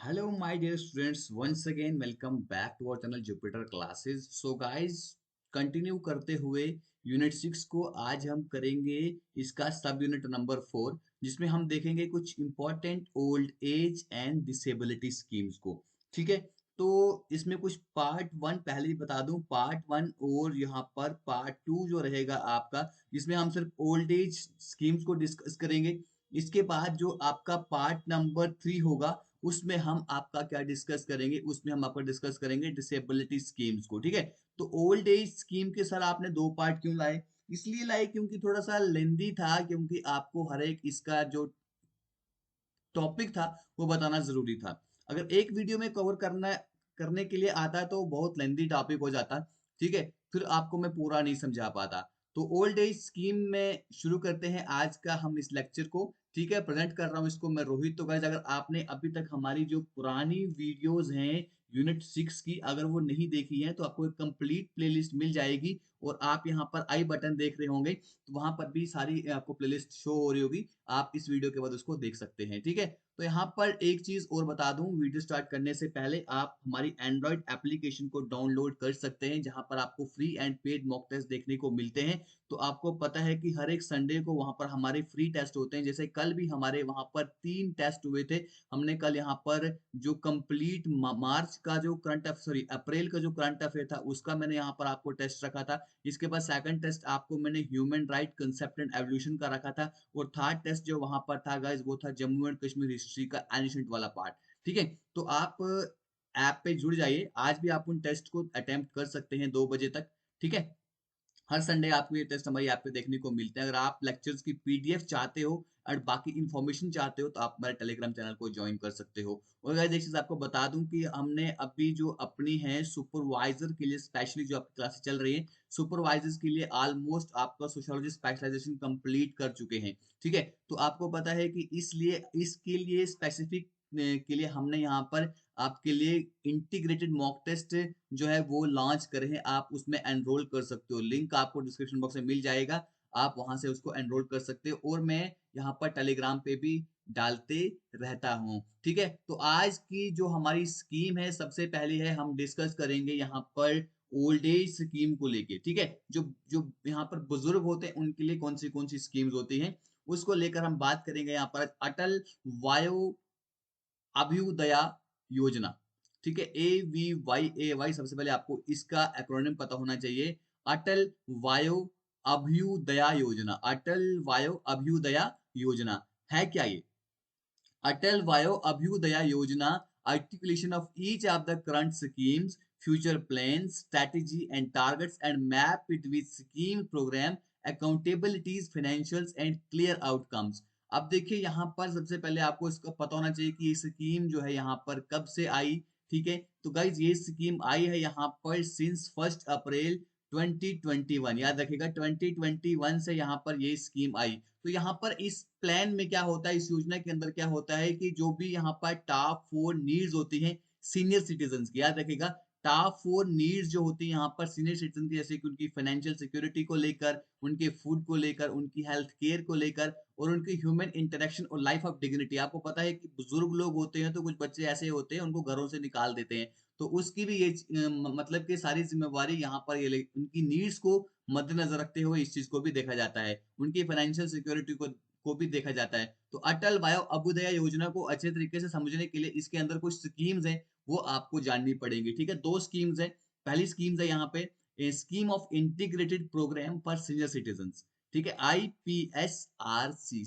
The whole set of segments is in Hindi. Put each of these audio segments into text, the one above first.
Hello, my dear students. Once again, welcome back to our channel Jupiter Classes. So, guys, continue करते हुए यूनिट 6 को आज हम करेंगे इसका सब यूनिट नंबर 4, जिसमें हम देखेंगे कुछ important old age and disability schemes को। ठीक है, तो इसमें कुछ पार्ट 1 पहले ही बता दूं, पार्ट 1 और यहाँ पर पार्ट 2 जो रहेगा आपका, जिसमें हम सिर्फ ओल्ड एज स्कीम्स को डिस्कस करेंगे। इसके बाद जो आपका पार्ट नंबर 3 होगा, उसमें हम आपका क्या डिस्कस करेंगे, उसमें हम आपका डिस्कस करेंगे डिसेबिलिटी स्कीम्स को। ठीक है, तो ओल्ड एज स्कीम के सर आपने दो पार्ट क्यों लाए? इसलिए लाए क्योंकि थोड़ा सा लेंदी था, क्योंकि आपको हर एक इसका जो टॉपिक था वो बताना जरूरी था। अगर एक वीडियो में कवर करने के लिए आता तो बहुत लेंदी टॉपिक हो जाता। ठीक है, फिर आपको मैं पूरा नहीं समझा पाता। तो ओल्ड एज स्कीम में शुरू करते हैं आज का हम इस लेक्चर को। ठीक है, प्रेजेंट कर रहा हूँ इसको मैं रोहित। तो गाइस, अगर आपने अभी तक हमारी जो पुरानी वीडियोस हैं यूनिट 6 की, अगर वो नहीं देखी है तो आपको एक कंप्लीट प्लेलिस्ट मिल जाएगी। और आप यहाँ पर आई बटन देख रहे होंगे, तो वहां पर भी सारी आपको प्लेलिस्ट शो हो रही होगी। आप इस वीडियो के बाद उसको देख सकते हैं। ठीक है, तो यहाँ पर एक चीज और बता दूं, वीडियो स्टार्ट करने से पहले आप हमारी एंड्रॉइड एप्लीकेशन को डाउनलोड कर सकते हैं, जहां पर आपको free and paid mock test देखने को मिलते हैं। तो आपको पता है कि हर एक संडे को वहां पर हमारे फ्री टेस्ट होते हैं। जैसे कल भी हमारे वहां पर 3 टेस्ट हुए थे। हमने कल यहाँ पर जो कंप्लीट मार्च का जो करंट सॉरी अप्रैल का जो करंट अफेयर था, उसका मैंने यहाँ पर आपको टेस्ट रखा था। इसके बाद सेकंड टेस्ट आपको मैंने human right concept and evolution का रखा था। और थर्ड टेस्ट जो वहां पर था गाइज, वो था जम्मू एंड कश्मीर हिस्ट्री का एनिशेंट वाला पार्ट। ठीक है, तो आप ऐप पे जुड़ जाइए, आज भी आप उन टेस्ट को अटेम्प्ट कर सकते हैं 2 बजे तक। ठीक है, हर संडे आपको ये टेस्ट हमारी ऐप पे देखने को मिलते हैं। अगर आप लेक्चर्स की पीडीएफ चाहते हो और बाकी इन्फॉर्मेशन चाहते हो, तो आप हमारे टेलीग्राम चैनल को ज्वाइन कर सकते हो। और गाइस, एक चीज आपको बता दूं कि हमने अभी जो अपनी है सुपरवाइजर के लिए स्पेशली जो आपकी क्लासेस चल रही है, सुपरवाइजर्स के लिए ऑलमोस्ट आपका सोशियोलॉजी स्पेशलाइजेशन कंप्लीट कर चुके हैं। ठीक है, तो आपको पता है कि इसलिए इसके लिए स्पेसिफिक के लिए हमने यहाँ पर आपके लिए इंटीग्रेटेड मॉक टेस्ट जो है वो लॉन्च करे हैं। आप उसमें एनरोल कर सकते हो, लिंक आपको डिस्क्रिप्शन बॉक्स में मिल जाएगा। आप वहां से उसको एनरोल कर सकते हो, और मैं यहाँ पर टेलीग्राम पे भी डालते रहता हूँ। ठीक है, तो आज की जो हमारी स्कीम है, सबसे पहले है हम डिस्कस करेंगे यहाँ पर ओल्ड एज स्कीम को लेके। ठीक है, जो जो यहाँ पर बुजुर्ग होते हैं उनके लिए कौन सी स्कीम्स होती हैं, उसको लेकर हम बात करेंगे। यहाँ पर अटल वायो अभ्युदया योजना। ठीक है, AVY सबसे पहले आपको इसका एक्रोनिम पता होना चाहिए। अटल वायो अभ्युदया योजना, अटल वायो अभ्युदया योजना है क्या ये? अटल वायो अभ्युदया योजना articulation of each of the current schemes, future plans, strategy and targets, and map it with scheme program accountabilities, financials and clear outcomes। अब देखिए, यहाँ पर सबसे पहले आपको इसका पता होना चाहिए कि ये स्कीम जो है यहाँ पर कब से आई। ठीक है, तो गाइज ये स्कीम आई है यहाँ पर सिंस 1 अप्रैल 2021। याद रखिएगा, 2021 से यहाँ पर ये स्कीम आई। तो यहाँ पर इस प्लान में क्या होता है, इस योजना के अंदर क्या होता है कि जो भी यहाँ पर टॉप 4 नीड्स होती हैं सीनियर सिटीजन की, याद रखिएगा, टॉप 4 नीड्स जो होती है यहाँ पर सीनियर सिटीजन की, जैसे कि उनकी फाइनेंशियल सिक्योरिटी को लेकर, उनके फूड को लेकर, उनकी हेल्थ केयर को लेकर, और उनकी ह्यूमन इंटरेक्शन और लाइफ ऑफ डिग्निटी। आपको पता है कि बुजुर्ग लोग होते हैं तो कुछ बच्चे ऐसे होते हैं उनको घरों से निकाल देते हैं, तो उसकी भी ये मतलब कि सारी जिम्मेवारी यहाँ पर ये उनकी नीड्स को मद्देनजर रखते हुए इस चीज को भी देखा जाता है, उनकी फाइनेंशियल सिक्योरिटी को भी देखा जाता है। तो अटल वायो अभ्युदय योजना को अच्छे तरीके से समझने के लिए इसके अंदर कुछ स्कीम्स हैं, वो आपको जाननी पड़ेगी। ठीक है, दो स्कीम्स है। पहली स्कीम्स है यहाँ पे scheme of integrated programme for senior citizen. ठीक है, IPSRC।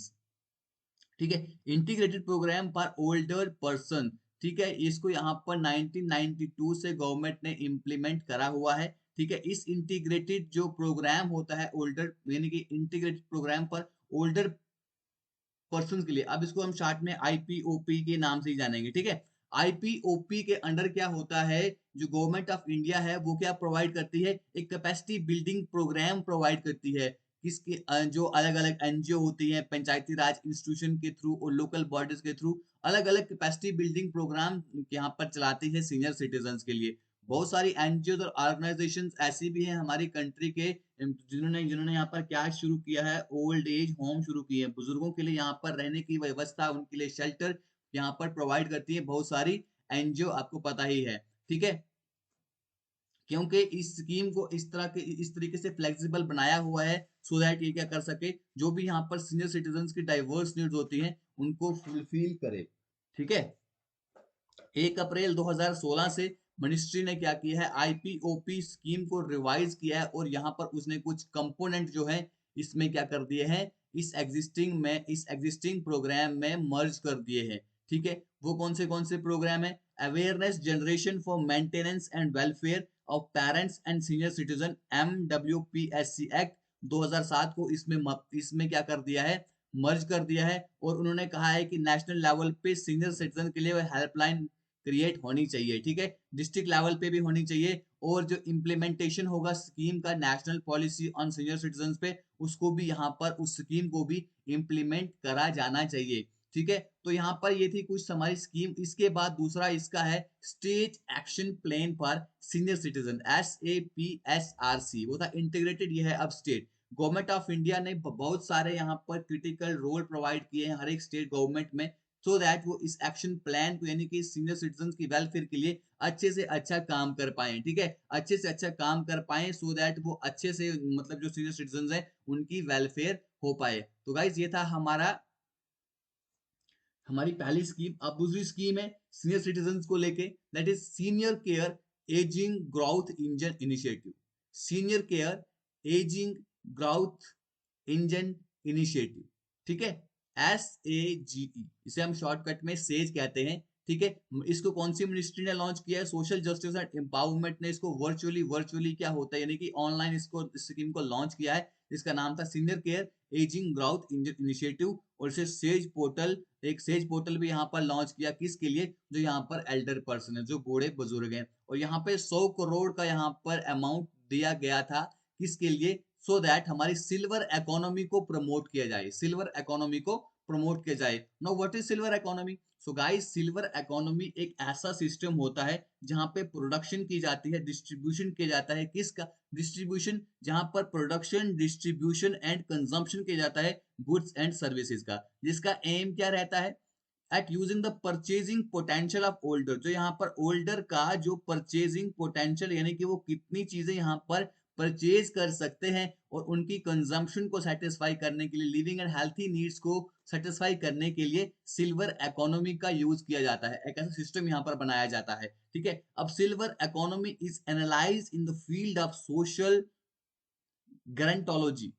ठीक है, integrated programme for older person. ठीक है, इसको यहाँ पर 1992 से गवर्नमेंट ने इम्प्लीमेंट करा हुआ है। ठीक है, इस इंटीग्रेटेड जो प्रोग्राम होता है ओल्डर, यानी कि इंटीग्रेटेड प्रोग्राम पर ओल्डर पर्सन के लिए, अब इसको हम शॉर्ट में IPOP के नाम से ही जानेंगे। ठीक है, IPOP के अंडर क्या होता है, जो गवर्नमेंट ऑफ इंडिया है वो क्या प्रोवाइड करती है, एक कैपेसिटी बिल्डिंग प्रोग्राम प्रोवाइड करती है। किसके जो अलग अलग एनजीओ होती है, पंचायती राज इंस्टीट्यूशन के थ्रू और लोकल बॉडीज के थ्रू अलग अलग कैपेसिटी बिल्डिंग प्रोग्राम यहाँ पर चलाती है सीनियर सिटीजन के लिए। बहुत सारी एनजीओ और ऑर्गेनाइजेशन ऐसी भी हैं हमारी कंट्री के, जिन्होंने जिन्होंने यहाँ पर क्या शुरू किया है, ओल्ड एज होम शुरू किए हैं, बुजुर्गों के लिए यहाँ पर रहने की व्यवस्था, उनके लिए शेल्टर यहाँ पर प्रोवाइड करती है बहुत सारी एनजीओ, आपको पता ही है, ठीक है। क्योंकि इस स्कीम को इस तरीके से फ्लेक्सिबल बनाया हुआ है सो दैट ये क्या कर सके, जो भी यहाँ पर सीनियर सिटीजन की डाइवर्स नीड्स होती हैं उनको फुलफिल करे, ठीक है। 1 अप्रैल 2016 से मिनिस्ट्री ने क्या किया है, आईपीओपी स्कीम को रिवाइज किया है और यहाँ पर उसने कुछ कंपोनेंट जो है इसमें क्या कर दिए हैं, इस एग्जिस्टिंग प्रोग्राम में मर्ज कर दिए हैं, ठीक है। वो कौन से प्रोग्राम है, awareness generation for maintenance and welfare of parents and senior citizen, MWPSC act 2007 को इसमें क्या कर दिया है, मर्ज कर दिया है। और उन्होंने कहा है कि नेशनल लेवल पे सीनियर सिटीजन के लिए हेल्पलाइन क्रिएट होनी चाहिए, ठीक है, डिस्ट्रिक्ट लेवल पे भी होनी चाहिए। और जो इम्प्लीमेंटेशन होगा स्कीम का national policy on senior citizen पे, उसको भी यहाँ पर उस स्कीम को भी इम्प्लीमेंट करा जाना चाहिए, ठीक है। तो यहाँ पर ये थी कुछ हमारी स्कीम। इसके बाद दूसरा इसका है state action plan for senior citizen, SAPSRC, वो था इंटीग्रेटेड, ये है अब स्टेट। गवर्नमेंट ऑफ इंडिया ने बहुत सारे यहाँ पर क्रिटिकल रोल प्रोवाइड किए हैं हर एक स्टेट गवर्नमेंट में, सो दैट वो इस एक्शन प्लान को यानी कि सीनियर सिटीजन की वेलफेयर के लिए अच्छे से अच्छा काम कर पाए, ठीक है, अच्छे से अच्छा काम कर पाए सो दैट वो अच्छे से मतलब जो सीनियर सिटीजन है उनकी वेलफेयर हो पाए। तो गाइज ये था हमारी पहली स्कीम। अब दूसरी स्कीम है सीनियर सिटीजन को लेके, that is senior care ageing growth engine initiative. Senior care ageing growth engine initiative, ठीक है, SAGE, इसे हम शॉर्टकट में सेज कहते हैं, ठीक है। इसको कौन सी मिनिस्ट्री ने लॉन्च किया है, सोशल जस्टिस एंड एम्पावरमेंट ने इसको वर्चुअली क्या होता है यानी कि ऑनलाइन इसको स्कीम को लॉन्च किया है। इसका नाम था senior care ageing growth initiative. और इसे सेज पोर्टल भी यहाँ पर लॉन्च किया, किसके लिए, जो यहाँ पर एल्डर पर्सन है, जो बूढ़े बुजुर्ग हैं। और यहाँ पे 100 करोड़ का यहाँ पर अमाउंट दिया गया था, किसके लिए, सो दैट हमारी सिल्वर इकोनॉमी को प्रमोट किया जाए, सिल्वर इकोनॉमी को प्रमोट किया जाए। Now what is silver economy, so guys silver economy एक ऐसा सिस्टम होता है जहां पे प्रोडक्शन की जाती है, डिस्ट्रीब्यूशन किया जाता है, किसका, डिस्ट्रीब्यूशन, जहां पर प्रोडक्शन डिस्ट्रीब्यूशन एंड कंजम्पशन किया जाता है गुड्स एंड सर्विसेज का, जिसका एम क्या रहता है, eight using the purchasing potential of older, जो यहाँ पर ओल्डर का जो परचेजिंग पोटेंशियल यानी कि वो कितनी चीजें यहाँ पर परचेज कर सकते हैं और उनकी कंजम्पशन को सेटिस्फाई करने के लिए, लिविंग एंड हेल्थी नीड्स को सेटिस्फाई करने के लिए सिल्वर इकोनॉमी का यूज किया जाता है, एक ऐसा सिस्टम यहाँ पर बनाया जाता है, ठीक है। अब silver economy is analyse in the field of social gerontology,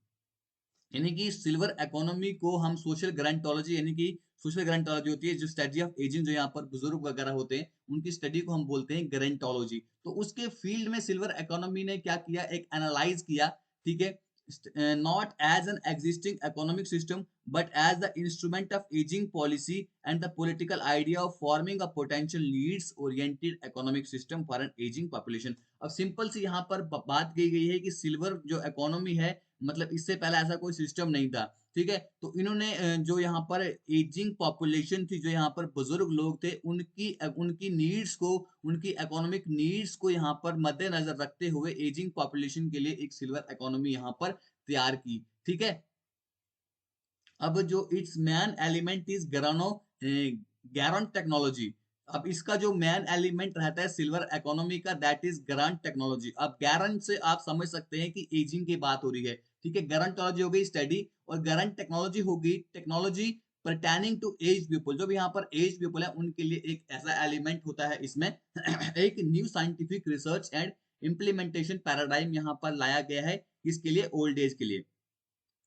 यानी कि सिल्वर इकोनॉमी को हम सोशल ग्रांटोलॉजी, यानी कि सोशल ग्रांटोलॉजी होती है जो स्टडी ऑफ एजिंग, जो यहाँ पर बुजुर्ग वगैरह होते हैं उनकी स्टडी को हम बोलते हैं ग्रांटोलॉजी। तो उसके फील्ड में सिल्वर इकोनॉमी ने क्या किया, एक एनालाइज किया, ठीक है, not as an existing economic system but as the instrument of ageing policy and the political idea of forming a potential needs oriented economic system for an ageing population. अब सिंपल सी यहाँ पर बात की गई है कि सिल्वर जो इकोनॉमी है, मतलब इससे पहले ऐसा कोई सिस्टम नहीं था, ठीक है। तो इन्होंने जो यहाँ पर एजिंग पॉपुलेशन थी, जो यहाँ पर बुजुर्ग लोग थे, उनकी उनकी नीड्स को, उनकी इकोनॉमिक नीड्स को यहाँ पर मद्देनजर रखते हुए एजिंग पॉपुलेशन के लिए एक सिल्वर इकोनॉमी यहाँ पर तैयार की, ठीक है। अब जो it's man element is Garand technology. अब इसका जो मैन एलिमेंट रहता है सिल्वर इकोनॉमी का, दैट इज गैरन टेक्नोलॉजी। अब गैरन से आप समझ सकते हैं कि एजिंग की बात हो रही है, ठीक है, गैरंटोलॉजी हो गई स्टडी और गैरन टेक्नोलॉजी होगी टेक्नोलॉजी परटैनिंग टू एज पीपल, जो भी यहाँ पर एज पीपल है उनके लिए एक ऐसा एलिमेंट होता है इसमें एक new scientific research and implementation paradigm यहाँ पर लाया गया है, किसके लिए, ओल्ड एज के लिए।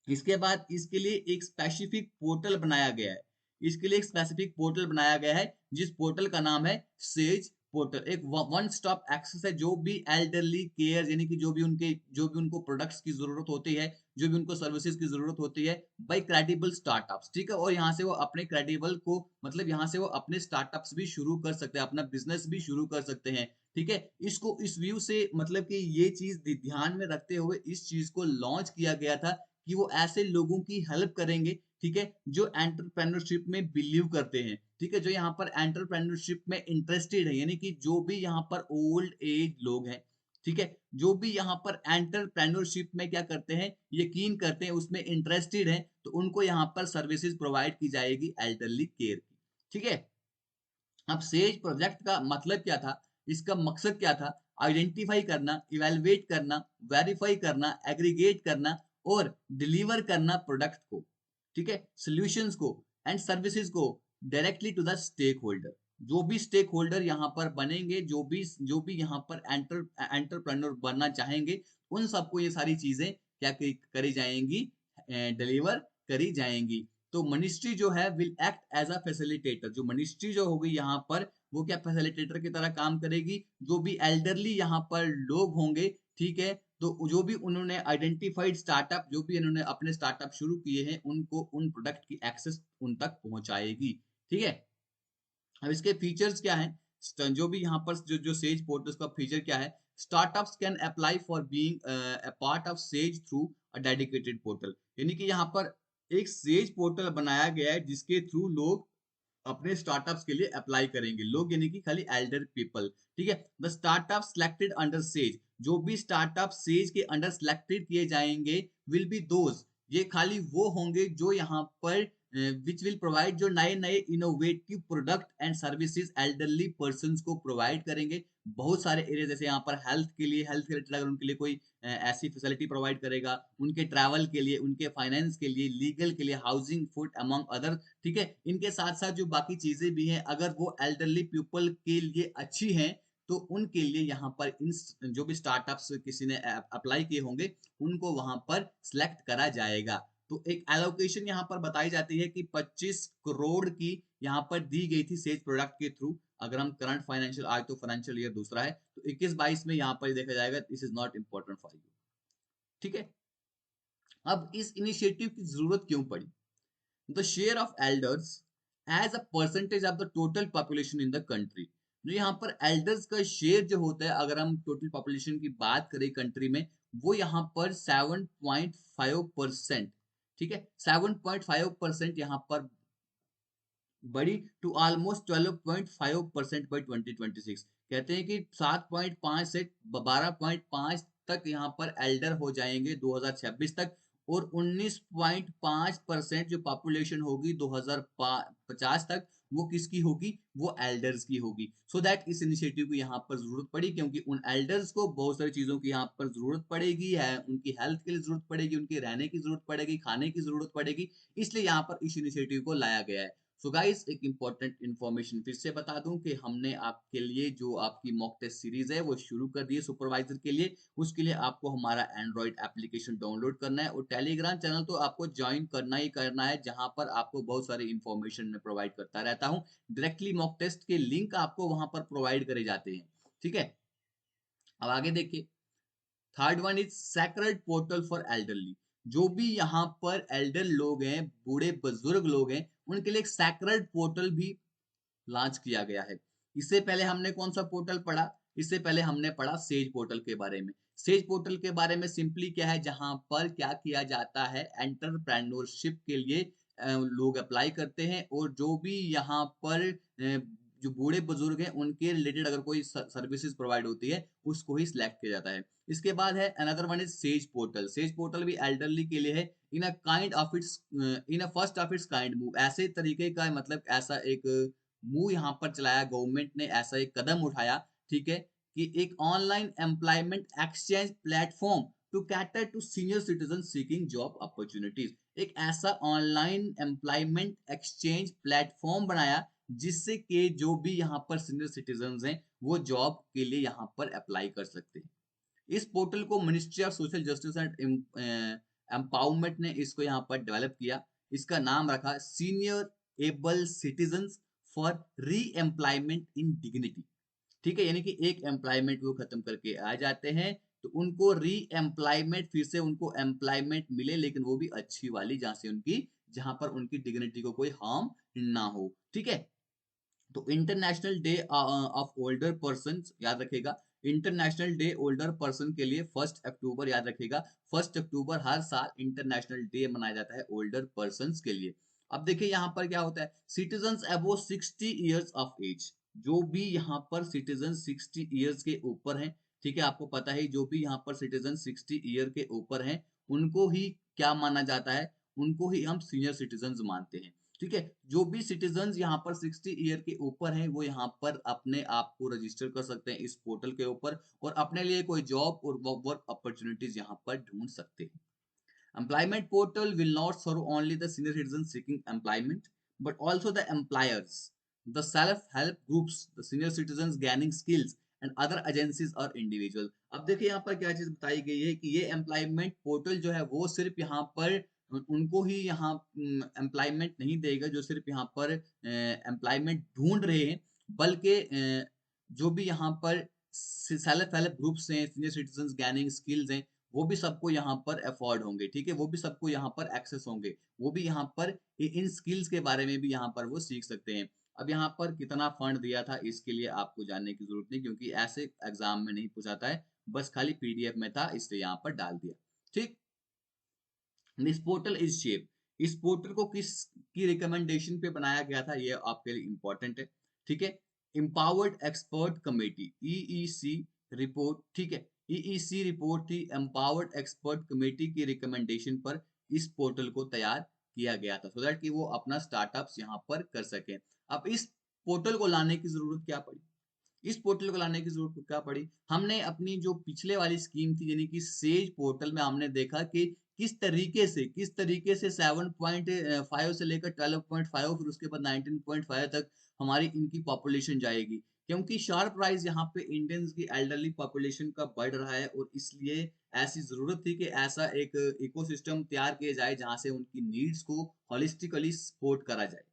इसके बाद इसके लिए एक स्पेसिफिक पोर्टल बनाया गया है, इसके लिए एक स्पेसिफिक पोर्टल बनाया गया है जिस पोर्टल का नाम है सेज पोर्टल। एक वन स्टॉप एक्सेस है, जो भी एल्डरली केयर यानी कि जो भी उनको प्रोडक्ट्स की जरूरत होती है, जो भी उनको सर्विसेज की जरूरत होती है बाय क्रेडिबल स्टार्टअप्स, ठीक है। और यहाँ से वो अपने क्रेडिबल को, मतलब यहाँ से वो अपने स्टार्टअप्स भी शुरू कर सकते हैं, अपना बिजनेस भी शुरू कर सकते हैं, ठीक है। इसको इस व्यू से मतलब कि ये चीज ध्यान में रखते हुए इस चीज को लॉन्च किया गया था कि वो ऐसे लोगों की हेल्प करेंगे, ठीक है, जो एंटरप्रेन्योरशिप में बिलीव करते हैं, ठीक है, जो यहाँ पर एंटरप्रेन्योरशिप में इंटरेस्टेड है, यानी कि जो भी यहाँ पर ओल्ड एज लोग हैं, ठीक है, जो भी यहाँ पर एंटरप्रेन्योरशिप में क्या करते हैं, यकीन करते हैं, उसमें इंटरेस्टेड हैं, तो उनको यहाँ पर सर्विसेज प्रोवाइड की जाएगी एल्डरली केयर की, ठीक है। अब सेज प्रोजेक्ट का मतलब क्या था, इसका मकसद क्या था? आइडेंटिफाई करना, इवेलुएट करना, वेरीफाई करना, एग्रीगेट करना और डिलीवर करना प्रोडक्ट को, ठीक है, सॉल्यूशंस को एंड सर्विसेज को directly to the stakeholder. जो भी स्टेक होल्डर यहाँ पर बनेंगे, जो भी यहाँ पर एंटरप्रेन्योर बनना चाहेंगे, उन सबको ये सारी चीजें क्या करी जाएंगी, डिलीवर करी जाएंगी। तो मिनिस्ट्री जो है will act as a facilitator. जो मिनिस्ट्री जो होगी यहाँ पर, वो क्या फैसिलिटेटर की तरह काम करेगी। जो भी एल्डरली यहाँ पर लोग होंगे, ठीक है, तो जो भी उन्होंने आइडेंटिफाइड स्टार्टअप, जो भी उन्होंने अपने स्टार्टअप शुरू किए हैं, उनको उन प्रोडक्ट की एक्सेस उन तक पहुंचाएगी, ठीक है। अब इसके फीचर्स क्या हैं? जो भी यहाँ पर जो सेज पोर्टल का फीचर क्या है? Startups can apply for being a part of says through a dedicated portal. यानी कि यहाँ पर एक सेज पोर्टल बनाया गया है जिसके थ्रू लोग अपने स्टार्टअप्स के लिए अप्लाई करेंगे। लोग यानी कि खाली एल्डर पीपल, ठीक है। The startup selected under says, जो भी स्टार्टअप सेज के अंडर सिलेक्टेड किए जाएंगे, विल बी दोज, ये खाली वो होंगे जो यहाँ पर विच विल प्रोवाइड, जो नए नए innovative product and services elderly person को प्रोवाइड करेंगे। बहुत सारे एरिया, जैसे यहाँ पर हेल्थ के लिए, हेल्थ रिलेटेड अगर उनके लिए कोई ऐसी फैसिलिटी प्रोवाइड करेगा, उनके ट्रैवल के लिए, उनके फाइनेंस के लिए, लीगल के लिए, हाउसिंग, फूड अमंग अदर, ठीक है। इनके साथ साथ जो बाकी चीजें भी हैं, अगर वो एल्डरली पीपल के लिए अच्छी हैं, तो उनके लिए यहाँ पर इन जो भी स्टार्टअप्स किसी ने अप्लाई किए होंगे, उनको वहां पर सिलेक्ट करा जाएगा। तो एक एलोकेशन यहाँ पर बताई जाती है कि 25 करोड़ की यहाँ पर दी गई थी सेज प्रोडक्ट के थ्रू। अगर हम करंट फाइनेंशियल, आज तो फाइनेंशियल ईयर दूसरा है, तो 21-22 में यहाँ पर देखा जाएगा, this is not important for you, ठीक है। अब इस इनिशिएटिव की जरूरत क्यों पड़ी? The share of elders as a percentage of the total population in the country. जो यहाँ पर एल्डर्स का शेयर जो होता है, अगर हम टोटल पॉपुलेशन की बात करें कंट्री में, वो यहाँ पर 7.5%, ठीक है, 7.5% यहाँ पर बढ़ी टू ऑलमोस्ट 12.5% बाई 2026। कहते हैं कि 7.5 से 12.5 तक यहाँ पर एल्डर हो जाएंगे 2026 तक, और 19.5% जो पॉपुलेशन होगी 2050 तक, वो किसकी होगी? वो एल्डर्स की होगी। सो दैट इस इनिशिएटिव की यहाँ पर जरूरत पड़ी, क्योंकि उन एल्डर्स को बहुत सारी चीजों की यहाँ पर जरूरत पड़ेगी है, उनकी हेल्थ के लिए जरूरत पड़ेगी, उनके रहने की जरूरत पड़ेगी, खाने की जरूरत पड़ेगी, इसलिए यहाँ पर इस इनिशिएटिव को लाया गया है। सो गाइस, एक इंपॉर्टेंट इन्फॉर्मेशन फिर से बता दूं कि हमने आपके लिए जो आपकी मॉक टेस्ट सीरीज है वो शुरू कर दी है सुपरवाइजर के लिए। उसके लिए आपको हमारा एंड्रॉइड एप्लीकेशन डाउनलोड करना है, और टेलीग्राम चैनल तो आपको ज्वाइन करना ही करना है, जहां पर आपको बहुत सारी इंफॉर्मेशन में प्रोवाइड करता रहता हूं। डायरेक्टली मॉक टेस्ट के लिंक आपको वहां पर प्रोवाइड करे जाते हैं, ठीक है। अब आगे देखिए, third one is sacred portal for elderly. जो भी यहाँ पर एल्डर लोग हैं, बूढ़े बुजुर्ग लोग हैं, उनके लिए एक सेक्रेड पोर्टल भी लॉन्च किया गया है। इससे पहले हमने कौन सा पोर्टल पढ़ा? इससे पहले हमने पढ़ा सेज पोर्टल के बारे में। सेज पोर्टल के बारे में सिंपली क्या है, जहां पर क्या किया जाता है, एंटरप्रेन्योरशिप के लिए लोग अप्लाई करते हैं, और जो भी यहाँ पर जो बूढ़े बुजुर्ग हैं, उनके रिलेटेड अगर कोई सर्विसेज प्रोवाइड होती है, उसको ही सिलेक्ट किया जाता है। इसके बाद है another one is SAGE portal. SAGE portal भी एल्डरली के लिए है, in a kind of its, in a first of its kind move. ऐसे तरीके का, मतलब ऐसा एक मूव यहाँ पर चलाया, गवर्नमेंट ने ऐसा एक कदम उठाया, ठीक है, कि एक online employment exchange platform to cater to senior citizen seeking job opportunities. एक ऐसा ऑनलाइन एम्प्लॉयमेंट एक्सचेंज प्लेटफॉर्म बनाया, जिससे कि जो भी यहाँ पर सीनियर सिटीजन हैं, वो जॉब के लिए यहाँ पर अप्लाई कर सकते हैं। इस पोर्टल को ministry of social justice and empowerment ने इसको यहाँ पर डेवलप किया। इसका नाम रखा सीनियर एबल सिटीजन फॉर री एम्प्लॉयमेंट इन डिग्निटी, ठीक है। यानी कि एक एम्प्लॉयमेंट वो खत्म करके आ जाते हैं, तो उनको री एम्प्लॉयमेंट, फिर से उनको एम्प्लॉयमेंट मिले, लेकिन वो भी अच्छी वाली, जहां पर उनकी डिग्निटी को कोई हार्म ना हो, ठीक है। तो international day of older person याद रखेगा। इंटरनेशनल डे ओल्डर पर्सन के लिए 1 अक्टूबर याद रखेगा। 1 अक्टूबर हर साल इंटरनेशनल डे मनाया जाता है ओल्डर पर्सन के लिए। अब देखिए यहाँ पर क्या होता है, citizen above 60 years of age. जो भी यहाँ पर सिटीजन 60 ईयर्स के ऊपर हैं, ठीक है, आपको पता है, जो भी यहाँ पर सिटीजन 60 ईयर के ऊपर हैं, उनको ही क्या माना जाता है, उनको ही हम सीनियर सिटीजन मानते हैं। ठीक है, जो भी सिटीजन यहाँ पर 60 ईयर के ऊपर हैं वो यहाँ पर अपने आप को रजिस्टर कर सकते हैं इस पोर्टल के ऊपर और अपने लिए कोई जॉब और वर्क अपॉर्चुनिटीज यहाँ पर ढूंढ सकते हैं। Employment portal will not serve only the senior citizens seeking employment, but also the employers, the self-help groups, the senior citizens gaining skills, and other agencies or individual. अब देखिए यहाँ पर क्या चीज बताई गई है कि ये एम्प्लॉयमेंट पोर्टल जो है वो सिर्फ यहाँ पर उनको ही यहाँ एम्प्लॉयमेंट नहीं देगा जो सिर्फ यहाँ पर एम्प्लॉयमेंट ढूंढ रहे हैं, बल्कि जो भी यहाँ पर सेल्फ हेल्प ग्रुप्स हैं, सीनियर सिटीजन गैनिंग स्किल्स हैं, वो भी सबको यहाँ पर अफोर्ड होंगे। ठीक है, वो भी सबको यहाँ पर एक्सेस होंगे, वो भी यहाँ पर इन स्किल्स के बारे में भी यहाँ पर वो सीख सकते हैं। अब यहाँ पर कितना फंड दिया था इसके लिए आपको जानने की जरूरत नहीं, क्योंकि ऐसे एग्जाम में नहीं पूछाता है, बस खाली पीडीएफ में था इसलिए यहाँ पर डाल दिया। ठीक, दिस पोर्टल इज शेप, इस पोर्टल को किस की रिकमेंडेशन पे बनाया गया था ये आपके लिए इंपॉर्टेंट है। ठीक है, empowered expert committee EEC report, ठीक है, ईईसी रिपोर्ट थी, एम्पावर्ड एक्सपर्ट कमेटी की रिकमेंडेशन पर इस पोर्टल को तैयार किया गया था, सो दैट कि वो अपना स्टार्टअप्स यहाँ पर कर सके। अब इस पोर्टल को लाने की जरूरत क्या पड़ी, इस पोर्टल को लाने की जरूरत क्या पड़ी, हमने अपनी जो पिछले वाली स्कीम थी यानी कि सेज पोर्टल में हमने देखा कि किस तरीके से 7.5 से लेकर 12.5 फिर उसके बाद 19.5 तक हमारी इनकी पॉपुलेशन जाएगी, क्योंकि शार्प राइज यहाँ पे इंडियंस की एल्डरली पॉपुलेशन का बढ़ रहा है और इसलिए ऐसी जरूरत थी कि ऐसा एक इकोसिस्टम तैयार किया जाए जहां से उनकी नीड्स को होलिस्टिकली सपोर्ट करा जाए।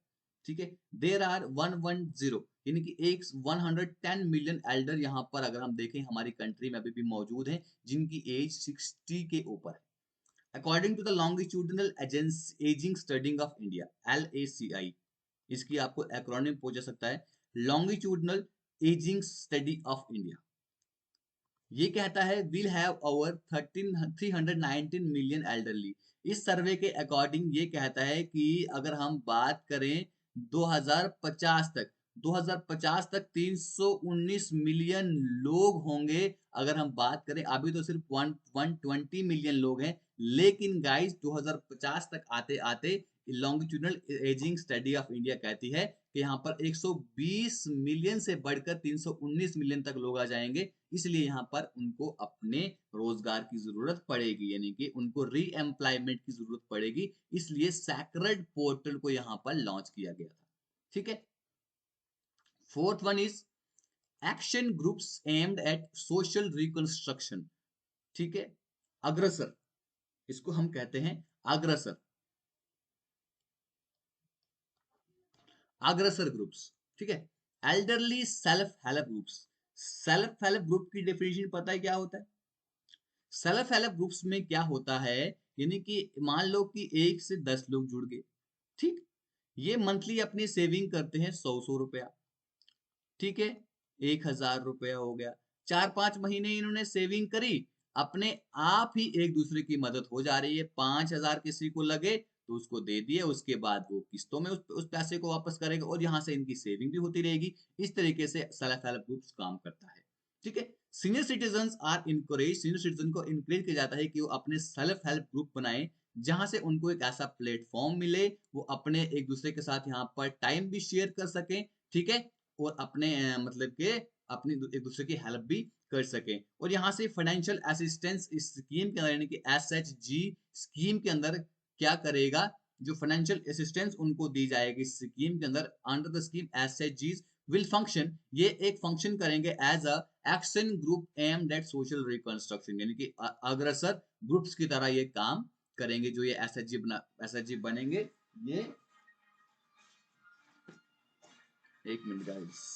ठीक है, देर आर 110 यानी कि एक 110 मिलियन एल्डर यहाँ पर अगर हम देखें हमारी कंट्री में अभी भी मौजूद हैं जिनकी एज 60 के ऊपर है। According to the longitudinal ageing study of India LACI, इसकी आपको एक्रोनिम पूछा सकता है, longitudinal ageing study of India, ये कहता है will have over 319 million elderly. इस सर्वे के अकॉर्डिंग ये कहता है कि अगर हम बात करें 2050 तक, 2050 तक 319 मिलियन लोग होंगे। अगर हम बात करें अभी तो सिर्फ 120 मिलियन लोग हैं, लेकिन गाइस 2050 तक आते आते longitudinal ageing study of India कहती है कि यहाँ पर 120 मिलियन से बढ़कर 319 मिलियन तक लोग आ जाएंगे, इसलिए यहाँ पर उनको अपने रोजगार की जरूरत पड़ेगी, यानी कि उनको री एम्प्लॉयमेंट की जरूरत पड़ेगी, इसलिए सैक्रेड पोर्टल को यहाँ पर लॉन्च किया गया था। ठीक है, fourth one is action groups aimed at social reconstruction. ठीक है, अग्रसर, इसको हम कहते हैं अग्रसर, अग्रसर ग्रुप्स। ठीक है, elderly self help groups. Self help group की डेफिनेशन पता है क्या होता है? सेल्फ हेल्प ग्रुप्स में क्या होता है, यानी कि मान लो कि 1 से 10 लोग जुड़ गए। ठीक, ये मंथली अपनी सेविंग करते हैं 100 रुपया। ठीक है, 1000 रुपया हो गया, 4-5 महीने इन्होंने सेविंग करी, अपने आप ही एक दूसरे की मदद हो जा रही है। 5,000 किसी को लगे तो उसको दे दिए, उसके बाद वो किस्तों में उस पैसे को वापस करेगा और यहाँ से इनकी सेविंग भी होती रहेगी। इस तरीके से सेल्फ हेल्प ग्रुप्स काम करता है। ठीक है, senior citizen are encourage, senior citizen को इनकरेज किया जाता है कि वो अपने सेल्फ हेल्प ग्रुप बनाए, जहां से उनको एक ऐसा प्लेटफॉर्म मिले, वो अपने एक दूसरे के साथ यहाँ पर टाइम भी शेयर कर सकें। ठीक है, और अपने मतलब के अपनी एक दूसरे की हेल्प भी कर सके। और यहाँ से फाइनेंशियल असिस्टेंस इस स्कीम के अंदर यानी कि SHG स्कीम के अंदर क्या करेगा, जो फाइनेंशियल असिस्टेंस उनको दी जाएगी स्कीम के अंदर, under the scheme SHG will function, ये एक फंक्शन करेंगे as a action group aimed at social reconstruction, यानी कि अग्रसर ग्रुप्स की तरह ये काम करेंगे। जो ये SHG बनेंगे, ये एक मिनट गाइस।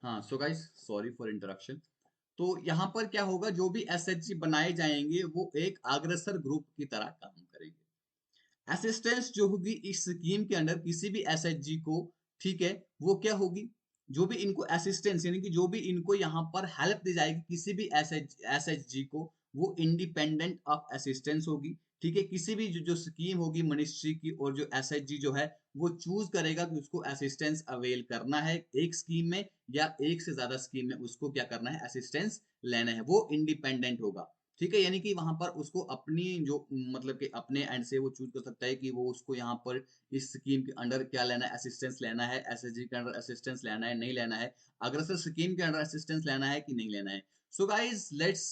हाँ, so guys sorry for interruption. तो यहाँ पर क्या होगा, जो भी SHG बनाए जाएंगे वो एक अग्रसर ग्रुप की तरह काम करेंगे। असिस्टेंस जो होगी इस स्कीम के अंडर किसी भी SHG को, ठीक है, वो क्या होगी, जो भी इनको असिस्टेंस यानी कि जो भी इनको यहाँ पर हेल्प दी जाएगी किसी भी SHG को, वो इंडिपेंडेंट ऑफ असिस्टेंस होगी। ठीक है, किसी भी जो स्कीम होगी मिनिस्ट्री की और जो एसएचजी जो है वो चूज करेगा कि उसको असिस्टेंस अवेल करना है एक स्कीम में या एक से ज्यादा स्कीम में उसको क्या करना है, असिस्टेंस लेना है, वो इंडिपेंडेंट होगा। ठीक है, यानी कि वहां पर उसको अपनी जो मतलब कि अपने एंड से वो चूज कर सकता है कि वो उसको यहाँ पर इस स्कीम के अंडर क्या लेना है, असिस्टेंस लेना है, एसएचजी के अंडर असिस्टेंस लेना है नहीं लेना है, अग्रसर स्कीम के अंडर असिस्टेंस लेना है कि नहीं लेना है। सो गाइस लेट्स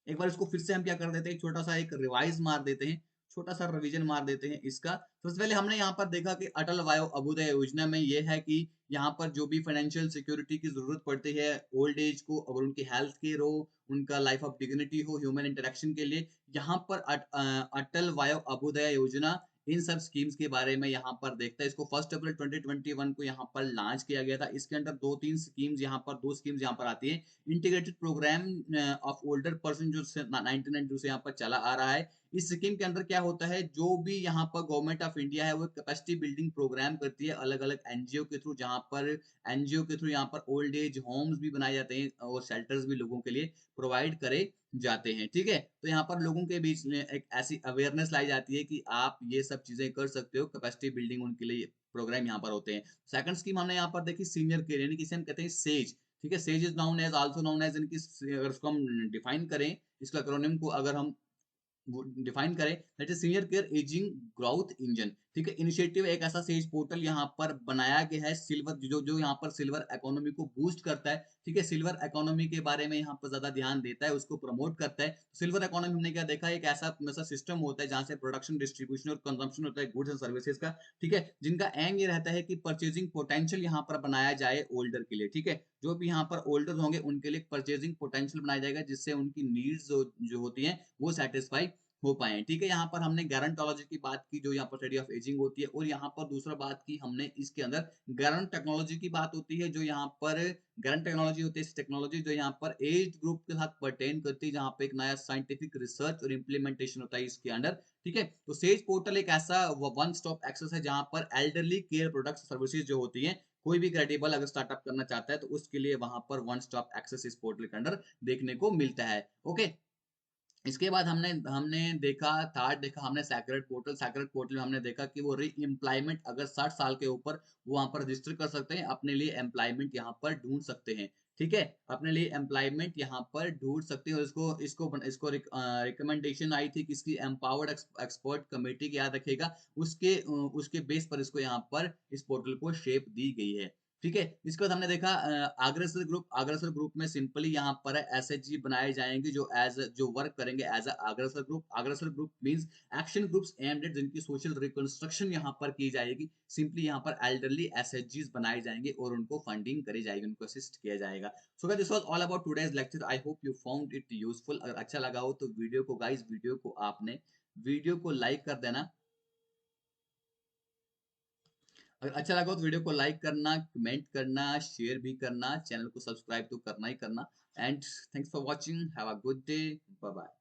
एक बार इसको फिर से हम क्या कर देते हैं, छोटा सा एक रिवाइज मार देते हैं, छोटा सा रिवीजन मार देते हैं इसका। सबसे पहले हमने यहाँ पर देखा कि अटल वायो अभ्युदय योजना में ये है कि यहाँ पर जो भी फाइनेंशियल सिक्योरिटी की जरूरत पड़ती है ओल्ड एज को, अगर उनकी हेल्थ केयर हो, उनका लाइफ ऑफ डिग्निटी हो, ह्यूमन इंटरेक्शन के लिए, यहाँ पर अटल वायो अभ्युदय योजना इन सब स्कीम्स के बारे में यहाँ पर देखता है। इसको 1 अप्रैल 2021 को यहाँ पर लॉन्च किया गया था। इसके अंदर दो तीन स्कीम्स यहाँ पर, दो स्कीम्स यहाँ पर आती है। Integrated programme of older person जो 1992 से यहाँ पर चला आ रहा है। इस स्कीम के अंदर क्या होता है, जो भी यहाँ पर गवर्नमेंट ऑफ इंडिया है वो कैपेसिटी बिल्डिंग प्रोग्राम करती है अलग अलग एनजीओ के थ्रू, जहाँ पर एनजीओ के थ्रू यहाँ पर ओल्ड एज होम्स भी बनाए जाते हैं और शेल्टर्स भी लोगों के लिए प्रोवाइड करे जाते हैं। ठीक है, तो यहाँ पर लोगों के बीच में एक ऐसी अवेयरनेस लाई जाती है कि आप ये सब चीजें कर सकते हो, कैपेसिटी बिल्डिंग उनके लिए प्रोग्राम यहाँ पर होते हैं। सेकंड स्कीम हमने यहाँ पर देखी सीनियर केयर, यानी कि इसे हम कहते हैं सेज। ठीक है, sages is known as also known as, इनकी अगर उसको हम डिफाइन करें, इसका एक्रोनिम को अगर हम डिफाइन करें, that is senior care ageing growth engine. ठीक है, इनिशिएटिव एक ऐसा सेज पोर्टल यहाँ पर बनाया गया है सिल्वर, जो जो यहाँ पर सिल्वर इकोनॉमी को बूस्ट करता है। ठीक है, सिल्वर इकोनॉमी के बारे में यहाँ पर ज्यादा ध्यान देता है, उसको प्रमोट करता है। सिल्वर इकोनॉमी हमने क्या देखा, एक ऐसा ऐसा सिस्टम होता है जहाँ से प्रोडक्शन, डिस्ट्रीब्यूशन और कंजम्पशन होता है गुड्स एंड सर्विसेज का। ठीक है, जिनका एम ये रहता है कि परचेजिंग पोटेंशियल यहाँ पर बनाया जाए ओल्डर के लिए। ठीक है, जो भी यहाँ पर ओल्डर होंगे उनके लिए परचेजिंग पोटेंशियल बनाया जाएगा, जिससे उनकी नीड्स जो होती हैं वो सेटिस्फाई हो पाए। ठीक है, यहाँ पर हमने गारंटोलॉजी की बात की, जो यहाँ पर स्टडी ऑफ एजिंग होती है, और यहाँ पर दूसरा बात की हमने इसके अंदर गारंट टेक्नोलॉजी की बात होती है, जो यहाँ पर गारंट टेक्नोलॉजी होती है टेक्नोलॉजी जो यहाँ पर एज ग्रुप के साथ परटेन करती है, जहाँ पे एक नया साइंटिफिक रिसर्च और इम्प्लीमेंटेशन होता है इसके अंडर। ठीक है, तो सेज पोर्टल एक ऐसा वन स्टॉप एक्सेस है जहाँ पर एल्डरली केयर प्रोडक्ट्स सर्विसेज जो होती हैं, कोई भी क्रेडिबल अगर स्टार्टअप करना चाहता है तो उसके लिए वहां पर वन स्टॉप एक्सेस इस पोर्टल के अंडर देखने को मिलता है। ओके, इसके बाद हमने हमने देखा, थर्ड देखा हमने सैक्रेड पोर्टल। सैक्रेड पोर्टल में हमने देखा कि वो री एम्प्लॉयमेंट, अगर 60 साल के ऊपर वो वहां पर रजिस्टर कर सकते हैं, अपने लिए एम्प्लॉयमेंट यहाँ पर ढूंढ सकते हैं। ठीक है, अपने लिए एम्प्लॉयमेंट यहाँ पर ढूंढ सकते हैं, और इसको इसको इसको रिकमेंडेशन आई थी किसकी, एम्पावर्ड एक्सपर्ट कमेटी की, याद रखिएगा, उसके उसके बेस पर इसको यहाँ पर इस पोर्टल को शेप दी गई है। ठीक है, इसके बाद हमने देखा अग्रसर ग्रुप। अग्रसर ग्रुप में सिंपली यहाँ पर एसएचजी बनाए जाएंगे जो एज जो वर्क करेंगे एज अग्रसर ग्रुप। अग्रसर group means action groups aimed at, जिनकी सोशल रिकंस्ट्रक्शन यहाँ पर की जाएगी। सिंपली यहाँ पर एल्डरली एसएचजीज बनाए जाएंगे और उनको फंडिंग करी जाएगी, उनको असिस्ट किया जाएगा। So guys this was all about today's lecture. I hope you found it useful. अगर अच्छा लगा हो तो वीडियो को गाइस, वीडियो को आपने वीडियो को लाइक कर देना। अगर अच्छा लगा तो वीडियो को लाइक करना, कमेंट करना, शेयर भी करना, चैनल को सब्सक्राइब तो करना ही करना। And thanks for watching, have a good day, bye bye.